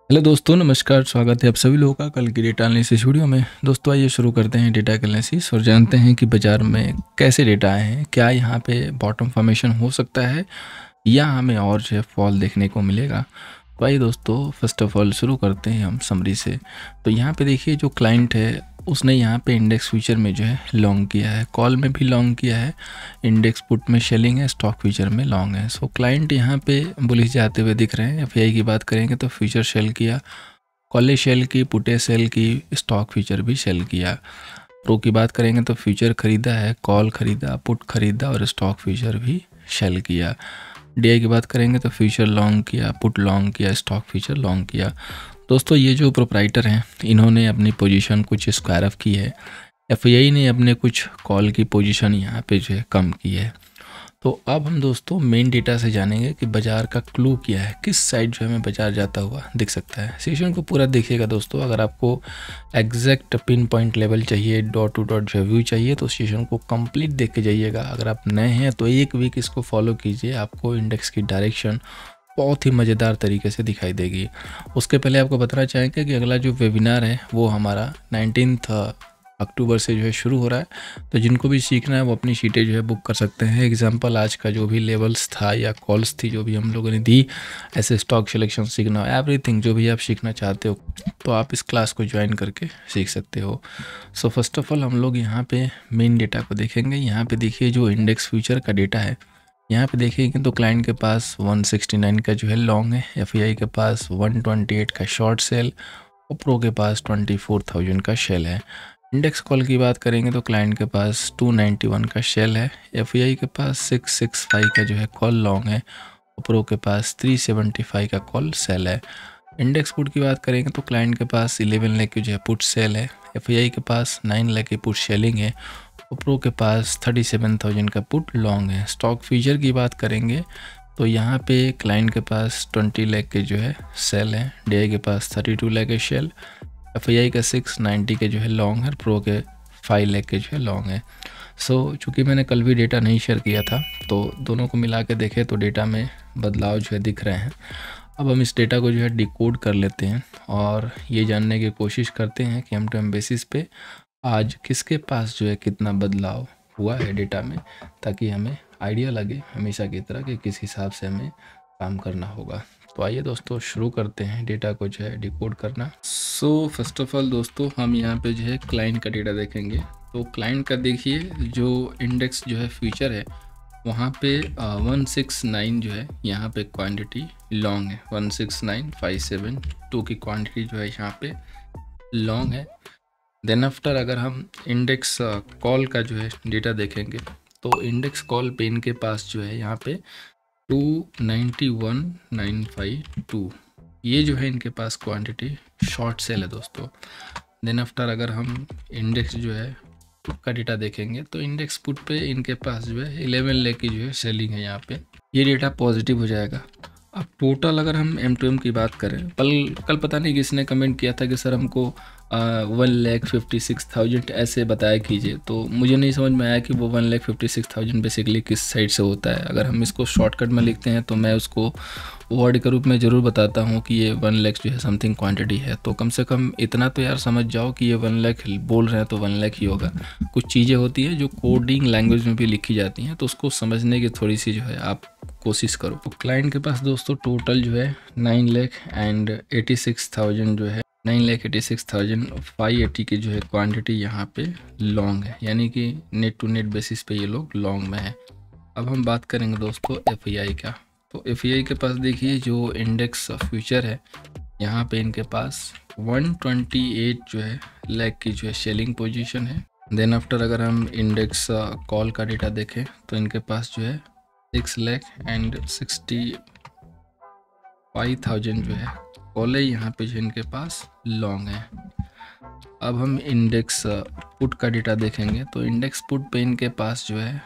Hello दोस्तों, नमस्कार। स्वागत है आप सभी लोगों का कल की डेटा एनालिसिस वीडियो में। दोस्तों आइए शुरू करते हैं डेटा एनालिसिस और जानते हैं कि बाज़ार में कैसे डेटा आए हैं, क्या यहाँ पे बॉटम फॉर्मेशन हो सकता है या हमें और जो है फॉल देखने को मिलेगा। तो आइए दोस्तों फर्स्ट ऑफ ऑल शुरू करते हैं हम समरी से। तो यहाँ पे देखिए जो क्लाइंट है उसने यहाँ पे इंडेक्स फ्यूचर में जो है लॉन्ग किया है, कॉल में भी लॉन्ग किया है, इंडेक्स पुट में शेलिंग है, स्टॉक फ्यूचर में लॉन्ग है। सो क्लाइंट यहाँ पे बुलिश जाते हुए दिख रहे हैं। एफआई की बात करेंगे तो फ्यूचर शेल किया, कॉले शेल की, पुटे सेल की, स्टॉक फ्यूचर भी शेल किया। प्रो की बात करेंगे तो फ्यूचर खरीदा है, कॉल खरीदा, पुट खरीदा और स्टॉक फ्यूचर भी शेल किया। डीआई की बात करेंगे तो फ्यूचर लॉन्ग किया, पुट लॉन्ग किया, स्टॉक फ्यूचर लॉन्ग किया। दोस्तों ये जो प्रोप्राइटर हैं इन्होंने अपनी पोजीशन कुछ स्क्वायर ऑफ की है। एफआई ने अपने कुछ कॉल की पोजीशन यहाँ पे जो है कम की है। तो अब हम दोस्तों मेन डेटा से जानेंगे कि बाज़ार का क्लू क्या है, किस साइड जो हमें बाज़ार जाता हुआ दिख सकता है। सेशन को पूरा देखिएगा दोस्तों। अगर आपको एग्जैक्ट पिन पॉइंट लेवल चाहिए, डॉट टू डॉट जो व्यू चाहिए, तो सेशन को कंप्लीट देख के जाइएगा। अगर आप नए हैं तो एक वीक इसको फॉलो कीजिए, आपको इंडेक्स की डायरेक्शन बहुत ही मज़ेदार तरीके से दिखाई देगी। उसके पहले आपको बताना चाहेंगे कि अगला जो वेबिनार है वो हमारा 19 अक्टूबर से जो है शुरू हो रहा है। तो जिनको भी सीखना है वो अपनी शीटें जो है बुक कर सकते हैं। एग्जांपल आज का जो भी लेवल्स था या कॉल्स थी जो भी हम लोगों ने दी, ऐसे स्टॉक सिलेक्शन सीखना हो, एवरीथिंग जो भी आप सीखना चाहते हो तो आप इस क्लास को ज्वाइन करके सीख सकते हो। सो फर्स्ट ऑफ ऑल हम लोग यहाँ पे मेन डेटा को देखेंगे। यहाँ पे देखिए जो इंडेक्स फ्यूचर का डेटा है, यहाँ पे देखेंगे तो क्लाइंट के पास 169 का जो है लॉन्ग है, एफआई के पास 128 का शॉर्ट सेल और प्रो के पास 24,000 का शेल है। इंडेक्स कॉल की बात करेंगे तो क्लाइंट के पास 291 का शेल है, एफआई के पास 665 का जो है कॉल लॉन्ग है और प्रो के पास 375 का कॉल सेल है। इंडेक्स पुट की बात करेंगे तो क्लाइंट के पास 11 लाख की जो है पुट सेल है, एफआई के पास 9 लाख की पुट शेलिंग है और प्रो के पास 37,000 का पुट लॉन्ग है। स्टॉक फ्यूचर की बात करेंगे तो यहाँ पे क्लाइंट के पास 20 लाख के जो है सेल है, डीआई के पास 32 लाख के शेल, एफआई का 690 के जो है लॉन्ग है, प्रो के 5 लाख के जो है लॉन्ग है। सो चूँकि मैंने कल भी डेटा नहीं शेयर किया था तो दोनों को मिला के देखें तो डेटा में बदलाव जो है दिख रहे हैं। अब हम इस डेटा को जो है डिकोड कर लेते हैं और ये जानने की कोशिश करते हैं कि एम टू एम बेसिस पे आज किसके पास जो है कितना बदलाव हुआ है डेटा में, ताकि हमें आइडिया लगे हमेशा की तरह कि किस हिसाब से हमें काम करना होगा। तो आइए दोस्तों शुरू करते हैं डेटा को जो है डिकोड करना। सो फर्स्ट ऑफ ऑल दोस्तों हम यहाँ पे जो है क्लाइंट का डेटा देखेंगे। तो क्लाइंट का देखिए जो इंडेक्स जो है फ्यूचर है वहाँ पे 169 जो है यहाँ पे क्वांटिटी लॉन्ग है, 169,572 की क्वांटिटी जो है यहाँ पे लॉन्ग है। देन आफ्टर अगर हम इंडेक्स कॉल का जो है डेटा देखेंगे तो इंडेक्स कॉल पे इनके पास जो है यहाँ पे 291,952 ये जो है इनके पास क्वांटिटी शॉर्ट सेल है दोस्तों। देन आफ्टर अगर हम इंडेक्स जो है पुट का डेटा देखेंगे तो इंडेक्स पुट पे इनके पास जो है 11 लाख की जो है सेलिंग है यहाँ पे, ये डेटा पॉजिटिव हो जाएगा। अब टोटल अगर हम M2M की बात करें, कल पता नहीं किसने कमेंट किया था कि सर हमको 1,56,000 ऐसे बताया कीजिए, तो मुझे नहीं समझ में आया कि वो 1,56,000 बेसिकली किस साइड से होता है। अगर हम इसको शॉर्टकट में लिखते हैं तो मैं उसको वर्ड के रूप में ज़रूर बताता हूँ कि ये 1 लाख जो है समथिंग क्वांटिटी है। तो कम से कम इतना तो यार समझ जाओ कि ये 1 लाख बोल रहे हैं तो 1 लाख ही होगा। कुछ चीज़ें होती हैं जो कोडिंग लैंग्वेज में भी लिखी जाती हैं तो उसको समझने की थोड़ी सी जो है आप कोशिश करो। तो क्लाइंट के पास दोस्तों टोटल जो है 9,86,000 जो है 9,86,580 की जो है क्वांटिटी यहाँ पे लॉन्ग है, यानी कि नेट टू नेट बेसिस पे ये लोग लॉन्ग में है। अब हम बात करेंगे दोस्तों एफआई का। तो एफआई के पास देखिए जो इंडेक्स फ्यूचर है यहाँ पे इनके पास 128 जो है लाख की जो है सेलिंग पोजीशन है। देन आफ्टर अगर हम इंडेक्स कॉल का डेटा देखें तो इनके पास जो है 6,65,000 जो है कॉल है यहाँ पे जो इनके पास लॉन्ग है। अब हम इंडेक्स पुट का डेटा देखेंगे तो इंडेक्स पुट पे इनके पास जो है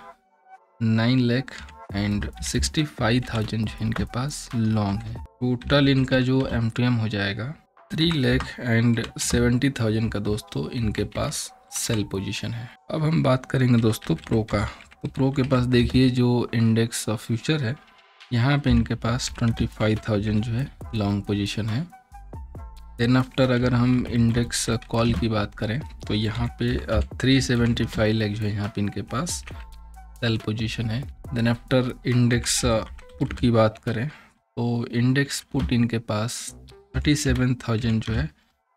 9,65,000 जो इनके पास लॉन्ग है। टोटल इनका जो M2M हो जाएगा 3,70,000 का दोस्तों इनके पास सेल पोजीशन है। अब हम बात करेंगे दोस्तों प्रो का। तो प्रो के पास देखिए जो इंडेक्स फ्यूचर है यहाँ पे इनके पास 25,000 जो है लॉन्ग पोजीशन है। देन आफ्टर अगर हम इंडेक्स कॉल की बात करें तो यहाँ पे 375 लेग जो है यहाँ पे इनके पास सेल पोजीशन है। देन आफ्टर इंडेक्स पुट की बात करें तो इंडेक्स पुट इनके पास 37,000 जो है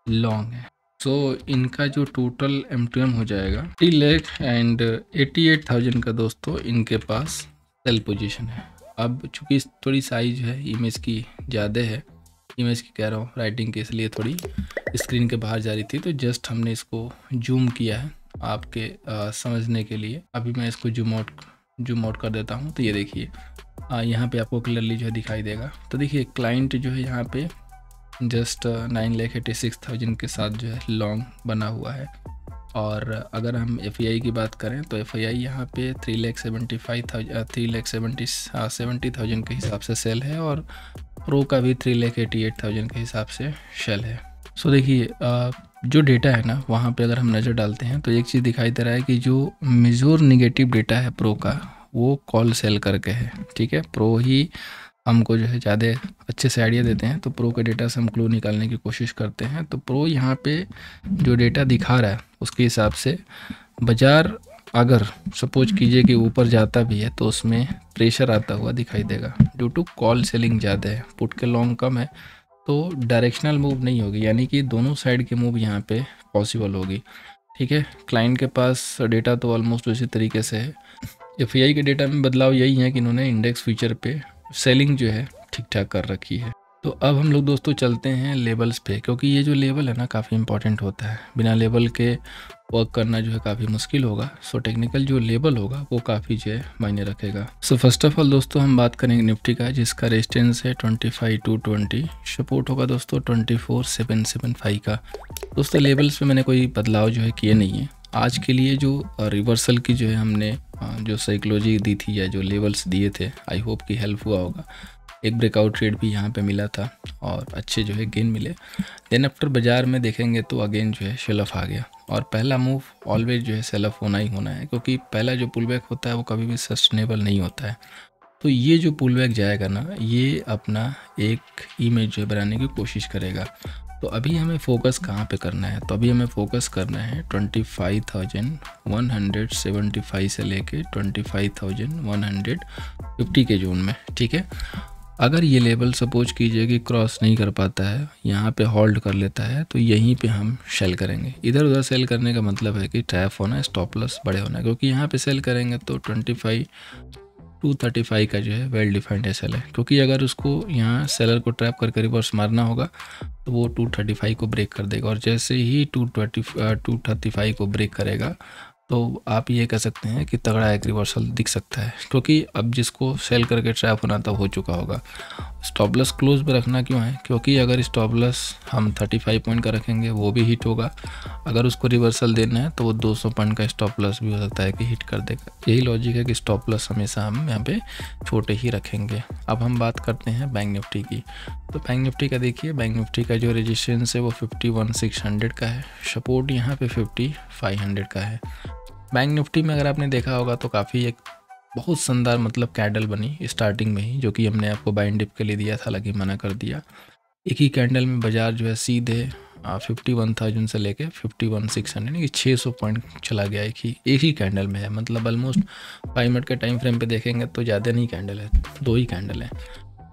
लॉन्ग है। सो इनका जो टोटल MTM हो जाएगा 3 लाख एंड 88,000 का दोस्तों इनके पास सेल पोजीशन है। अब चूँकि थोड़ी साइज है इमेज की ज़्यादा है, इमेज की कह रहा हूँ, राइटिंग के इसलिए थोड़ी स्क्रीन के बाहर जा रही थी, तो जस्ट हमने इसको जूम किया है आपके समझने के लिए। अभी मैं इसको जूम आउट कर देता हूँ तो ये देखिए यहाँ पे आपको क्लियरली जो है दिखाई देगा। तो देखिए क्लाइंट जो है यहाँ पे जस्ट 9,86,000 के साथ जो है लॉन्ग बना हुआ है। और अगर हम FAI की बात करें तो FAI यहाँ पे 3,70,000 के हिसाब से सेल है और प्रो का भी 3,88,000 के हिसाब से सेल है। सो देखिए जो डेटा है ना वहाँ पे अगर हम नज़र डालते हैं तो एक चीज़ दिखाई दे रहा है कि जो मेजर निगेटिव डेटा है प्रो का वो कॉल सेल करके है। ठीक है, प्रो ही हमको जो है ज़्यादा अच्छे से आइडिया देते हैं, तो प्रो के डेटा से हम क्लू निकालने की कोशिश करते हैं। तो प्रो यहाँ पे जो डेटा दिखा रहा है उसके हिसाब से बाज़ार अगर सपोज कीजिए कि ऊपर जाता भी है तो उसमें प्रेशर आता हुआ दिखाई देगा ड्यू टू कॉल सेलिंग ज़्यादा है, पुट के लॉन्ग कम है, तो डायरेक्शनल मूव नहीं होगी, यानी कि दोनों साइड की मूव यहाँ पे पॉसिबल होगी। ठीक है, क्लाइंट के पास डेटा तो ऑलमोस्ट उसी तरीके से है। FAI के डेटा में बदलाव यही है कि इन्होंने इंडेक्स फीचर पे सेलिंग जो है ठीक ठाक कर रखी है। तो अब हम लोग दोस्तों चलते हैं लेबल्स पे, क्योंकि ये जो लेबल है ना काफ़ी इंपॉर्टेंट होता है, बिना लेबल के वर्क करना जो है काफ़ी मुश्किल होगा। सो टेक्निकल जो लेबल होगा वो काफ़ी जो है मायने रखेगा। सो फर्स्ट ऑफ ऑल दोस्तों हम बात करेंगे निफ्टी का, जिसका रेजिस्टेंस है 25,220, सपोर्ट होगा दोस्तों 24,775 का। दोस्तों लेबल्स पे मैंने कोई बदलाव जो है किए नहीं है। आज के लिए जो रिवर्सल की जो है हमने जो साइकोलॉजी दी थी या जो लेवल्स दिए थे, आई होप कि हेल्प हुआ होगा। एक ब्रेकआउट ट्रेड भी यहाँ पे मिला था और अच्छे जो है गेन मिले। देन आफ्टर बाज़ार में देखेंगे तो अगेन जो है सेल ऑफ आ गया, और पहला मूव ऑलवेज जो है सेल ऑफ होना ही होना है, क्योंकि पहला जो पुल बैक होता है वो कभी भी सस्टेनेबल नहीं होता है। तो ये जो पुल बैक जाएगा ना ये अपना एक इमेज जो है बनाने की कोशिश करेगा। तो अभी हमें फोकस कहाँ पे करना है, तो अभी हमें फोकस करना है 25,175 से लेके 25,150 के जोन में। ठीक है, अगर ये लेवल सपोज कीजिए कि क्रॉस नहीं कर पाता है, यहाँ पे होल्ड कर लेता है, तो यहीं पे हम सेल करेंगे। इधर उधर सेल करने का मतलब है कि ट्रैप होना है, स्टॉप लॉस बड़े होना है, क्योंकि यहाँ पे सेल करेंगे तो 25,235 का जो है वेल डिफाइंड SL है, क्योंकि अगर उसको यहाँ सेलर को ट्रैप करके रिवर्स मारना होगा तो वो 235 को ब्रेक कर देगा, और जैसे ही 235 को ब्रेक करेगा तो आप ये कह सकते हैं कि तगड़ा एक रिवर्सल दिख सकता है, क्योंकि अब जिसको सेल करके ट्रैप होना था हो चुका होगा। स्टॉप लॉस क्लोज पे रखना क्यों है, क्योंकि अगर स्टॉप लॉस हम 35 पॉइंट का रखेंगे वो भी हिट होगा, अगर उसको रिवर्सल देना है तो वो 200 पॉइंट का स्टॉप लॉस भी हो सकता है कि हिट कर देगा। यही लॉजिक है कि स्टॉप लॉस हमेशा हम यहाँ पे छोटे ही रखेंगे। अब हम बात करते हैं बैंक निफ्टी की। तो बैंक निफ्टी का देखिए, बैंक निफ्टी का जो रेजिस्टेंस है वो 51,600 का है, सपोर्ट यहाँ पे 50,500 का है। बैंक निफ्टी में अगर आपने देखा होगा तो काफ़ी एक बहुत शानदार मतलब कैंडल बनी स्टार्टिंग में ही, जो कि हमने आपको बाइंग डिप के लिए दिया था, हालांकि मना कर दिया। एक ही कैंडल में बाजार जो है सीधे 51,000 से लेके 51,600 यानी कि 600 पॉइंट चला गया एक ही कैंडल में है। मतलब ऑलमोस्ट 5 मिनट के टाइम फ्रेम पे देखेंगे तो ज़्यादा नहीं कैंडल है, 2 ही कैंडल है।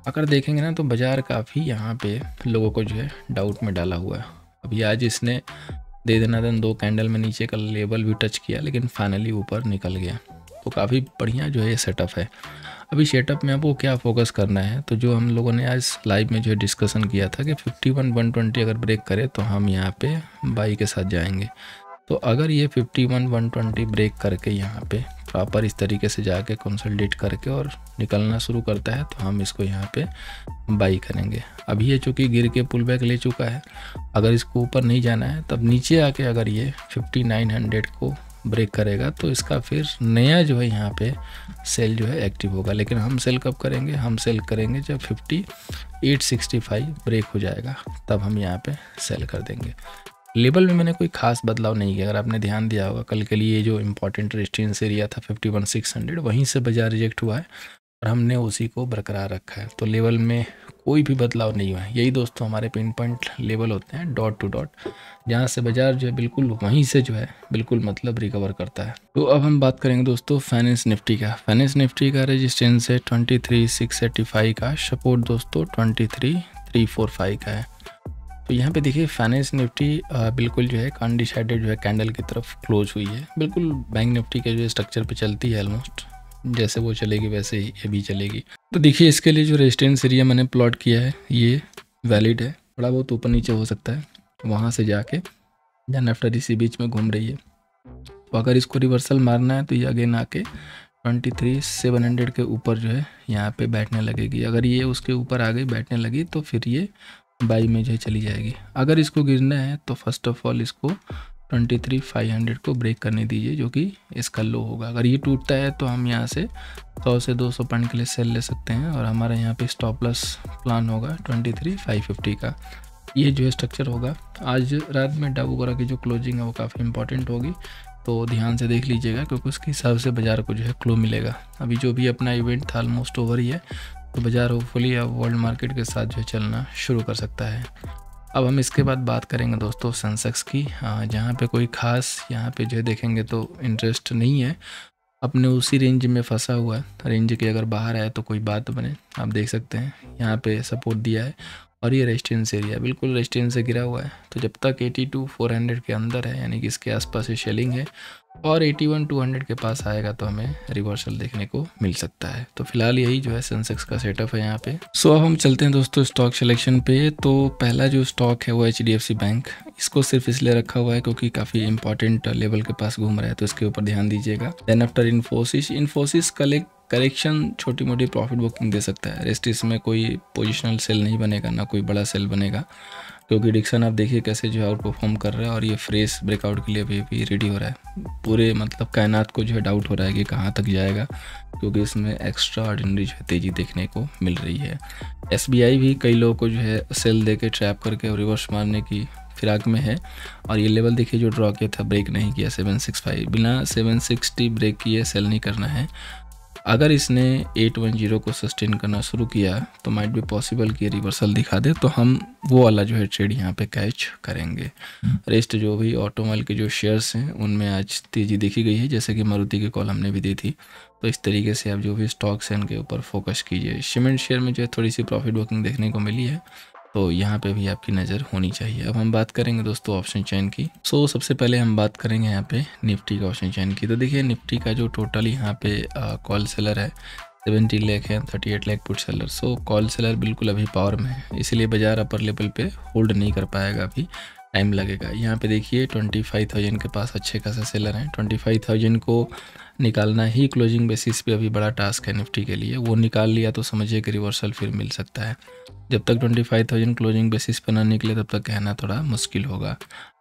अगर देखेंगे ना तो बाजार काफ़ी यहाँ पे लोगों को जो है डाउट में डाला हुआ है। अभी आज इसने दे देना था 2 कैंडल में नीचे का लेवल भी टच किया, लेकिन फाइनली ऊपर निकल गया। तो काफ़ी बढ़िया जो है ये सेटअप है। अभी सेटअप में आपको क्या फोकस करना है, तो जो हम लोगों ने आज लाइव में जो है डिस्कशन किया था कि 51,120 अगर ब्रेक करे तो हम यहाँ पे बाई के साथ जाएंगे। तो अगर ये 51,120 ब्रेक करके यहाँ पे प्रॉपर इस तरीके से जाके कंसोलिडेट करके और निकलना शुरू करता है तो हम इसको यहाँ पे बाई करेंगे। अभी ये चूँकि गिर के पुल बैक ले चुका है, अगर इसको ऊपर नहीं जाना है तब नीचे आके अगर ये 5900 को ब्रेक करेगा तो इसका फिर नया जो है यहाँ पे सेल जो है एक्टिव होगा। लेकिन हम सेल कब करेंगे, हम सेल करेंगे जब 5865 ब्रेक हो जाएगा, तब हम यहाँ पे सेल कर देंगे। लेवल में मैंने कोई खास बदलाव नहीं किया। अगर आपने ध्यान दिया होगा कल के लिए जो इम्पोर्टेंट रेजिस्टेंस एरिया था 51,600, वहीं से बाजार रिजेक्ट हुआ है और हमने उसी को बरकरार रखा है, तो लेवल में कोई भी बदलाव नहीं हुआ है। यही दोस्तों हमारे पिन पॉइंट लेवल होते हैं, डॉट टू डॉट, जहाँ से बाजार जो है बिल्कुल वहीं से जो है बिल्कुल मतलब रिकवर करता है। तो अब हम बात करेंगे दोस्तों फाइनेंस निफ्टी का। फाइनेंस निफ्टी का रेजिस्टेंस है 23,685 का, सपोर्ट दोस्तों 23,345 का है। तो यहाँ पे देखिए फाइनेंस निफ्टी बिल्कुल जो है अनडिसाइडेड जो है कैंडल की तरफ क्लोज हुई है, बिल्कुल बैंक निफ्टी के जो स्ट्रक्चर पे चलती है ऑलमोस्ट, जैसे वो चलेगी वैसे ही ये भी चलेगी। तो देखिए इसके लिए जो रेजिस्टेंस एरिया मैंने प्लॉट किया है ये वैलिड है, थोड़ा बहुत ऊपर नीचे हो सकता है, वहाँ से जाके जन आफ्टर इसी बीच में घूम रही है। तो अगर इसको रिवर्सल मारना है तो ये अगेन आके 23,700 के ऊपर जो है यहाँ पे बैठने लगेगी। अगर ये उसके ऊपर आ गई बैठने लगी तो फिर ये बाई में जो है चली जाएगी। अगर इसको गिरना है तो फर्स्ट ऑफ ऑल इसको 23,500 को ब्रेक करने दीजिए, जो कि इसका लो होगा। अगर ये टूटता है तो हम यहाँ से 100 से 200 पॉइंट के लिए सेल ले सकते हैं, और हमारा यहाँ पे स्टॉप लॉस प्लान होगा 23,550 का। ये जो है स्ट्रक्चर होगा। आज रात में डाउ वगैरह की जो क्लोजिंग है वो काफ़ी इंपॉर्टेंट होगी, तो ध्यान से देख लीजिएगा, क्योंकि उसके हिसाब से बाज़ार को जो है क्लो मिलेगा। अभी जो भी अपना इवेंट था ऑलमोस्ट ओवर ही है, तो बाज़ार होपफुली अब वर्ल्ड मार्केट के साथ जो है चलना शुरू कर सकता है। अब हम इसके बाद बात करेंगे दोस्तों सेंसेक्स की, जहाँ पे कोई ख़ास यहाँ पे जो है देखेंगे तो इंटरेस्ट नहीं है, अपने उसी रेंज में फंसा हुआ है। रेंज के अगर बाहर आए तो कोई बात बने। आप देख सकते हैं यहाँ पे सपोर्ट दिया है, और ये रेजिस्टेंस एरिया बिल्कुल रेजिस्टेंस से गिरा हुआ है। तो जब तक 82,400 के अंदर है, यानी कि इसके आसपास ये शेलिंग है, और 81,200 के पास आएगा तो हमें रिवर्सल देखने को मिल सकता है। तो फिलहाल यही जो है सेंसेक्स का सेटअप है यहाँ पे। सो अब हम चलते हैं दोस्तों स्टॉक सिलेक्शन पे। तो पहला जो स्टॉक है वो HDFC बैंक, इसको सिर्फ इसलिए रखा हुआ है क्योंकि काफ़ी इंपॉर्टेंट लेवल के पास घूम रहा है, तो इसके ऊपर ध्यान दीजिएगा। देन आफ्टर इन्फोसिस करेक्शन छोटी मोटी प्रॉफिट बुकिंग दे सकता है, रेस्ट इसमें कोई पोजिशनल सेल नहीं बनेगा, ना कोई बड़ा सेल बनेगा, क्योंकि डिक्सन आप देखिए कैसे जो है आउट परफॉर्म कर रहा है, और ये फ्रेश ब्रेकआउट के लिए भी रेडी हो रहा है। पूरे मतलब कायनात को जो है डाउट हो रहा है कि कहाँ तक जाएगा, क्योंकि इसमें एक्स्ट्रा ऑर्डिनरी जो है तेज़ी देखने को मिल रही है। SBI भी कई लोगों को जो है सेल दे के ट्रैप करके रिवर्स मारने की फिराक में है, और ये लेवल देखिए जो ड्रॉ किया था ब्रेक नहीं किया 765, बिना 760 ब्रेक किए सेल नहीं करना है। अगर इसने 810 को सस्टेन करना शुरू किया तो माइट बी पॉसिबल कि रिवर्सल दिखा दे, तो हम वो वाला जो है ट्रेड यहाँ पे कैच करेंगे। रेस्ट जो भी ऑटोमोबाइल के जो शेयर्स हैं उनमें आज तेज़ी देखी गई है, जैसे कि मारुति की कॉल हमने भी दी थी। तो इस तरीके से आप जो भी स्टॉक्स हैं उनके ऊपर फोकस कीजिए। सीमेंट शेयर में जो है थोड़ी सी प्रॉफिट बुकिंग देखने को मिली है, तो यहाँ पे भी आपकी नज़र होनी चाहिए। अब हम बात करेंगे दोस्तों ऑप्शन चेन की। सबसे पहले हम बात करेंगे यहाँ पे निफ्टी का ऑप्शन चेन की। तो देखिए निफ्टी का जो टोटल यहाँ पे कॉल सेलर है 70 लाख है, 38 lakh put seller. Call seller बिल्कुल अभी पावर में है, इसीलिए बाजार अपर लेवल पे होल्ड नहीं कर पाएगा, अभी टाइम लगेगा। यहाँ पे देखिए 25,000 के पास अच्छे खासा सेलर हैं। 25,000 को निकालना ही क्लोजिंग बेसिस पे अभी बड़ा टास्क है निफ्टी के लिए। वो निकाल लिया तो समझिए कि रिवर्सल फिर मिल सकता है। जब तक 25,000 क्लोजिंग बेसिस पे ना निकले तब तक कहना थोड़ा मुश्किल होगा।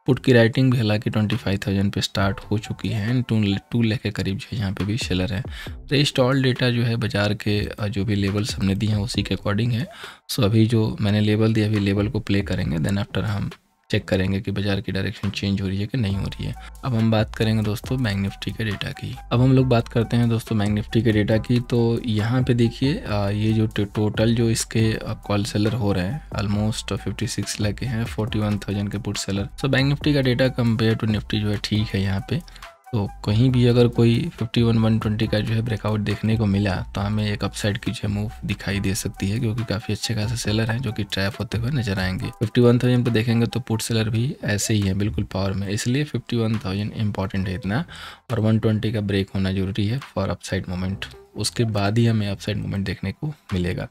पुट की राइटिंग भी हालांकि 25,000 पे स्टार्ट हो चुकी है, एंड 2 लाख के करीब जो है यहाँ पे भी सेलर है। तो ये स्टॉल डेटा जो है बाजार के जो भी लेवल्स हमने दिए हैं उसी के अकॉर्डिंग है। अभी जो मैंने लेवल दिया अभी लेवल को प्ले करेंगे, देन आफ्टर हम चेक करेंगे कि बाजार की डायरेक्शन चेंज हो रही है कि नहीं हो रही है। अब हम बात करेंगे दोस्तों बैंक निफ्टी के डेटा की। अब हम लोग बात करते हैं दोस्तों बैंक निफ्टी के डेटा की। तो यहाँ पे देखिए ये जो टोटल जो इसके कॉल सेलर हो रहे हैं ऑलमोस्ट 56 लाख के हैं, 41,000 के पुट सेलर। बैंक निफ्टी का डेटा कंपेयर टू निफ्टी जो है ठीक है यहाँ पे। तो कहीं भी अगर कोई 51,120 का जो है ब्रेकआउट देखने को मिला तो हमें एक अपसाइड की जो मूव दिखाई दे सकती है, क्योंकि काफ़ी अच्छे खासे सेलर हैं जो कि ट्रैप होते हुए नजर आएंगे। 51,000 पे देखेंगे तो पुट सेलर भी ऐसे ही है बिल्कुल पावर में, इसलिए 51,000 इंपॉर्टेंट है इतना, और 120 का ब्रेक होना जरूरी है फॉर अपसाइड मोमेंट। उसके बाद ही हमें अपसाइड मोमेंट देखने को मिलेगा।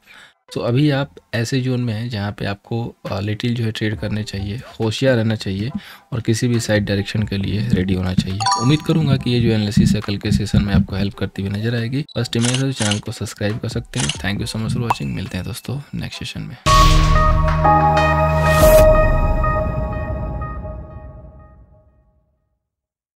अभी आप ऐसे जोन में हैं जहाँ पे आपको लिटिल जो है ट्रेड करने चाहिए, होशियार रहना चाहिए, और किसी भी साइड डायरेक्शन के लिए रेडी होना चाहिए। उम्मीद करूंगा कि ये जो एनालिसिस है कल के सेशन में आपको हेल्प करती हुई नजर आएगी। फर्स्ट इमेज है, चैनल को सब्सक्राइब कर सकते हैं। Thank you so much for watching. मिलते हैं दोस्तों नेक्स्ट सेशन में।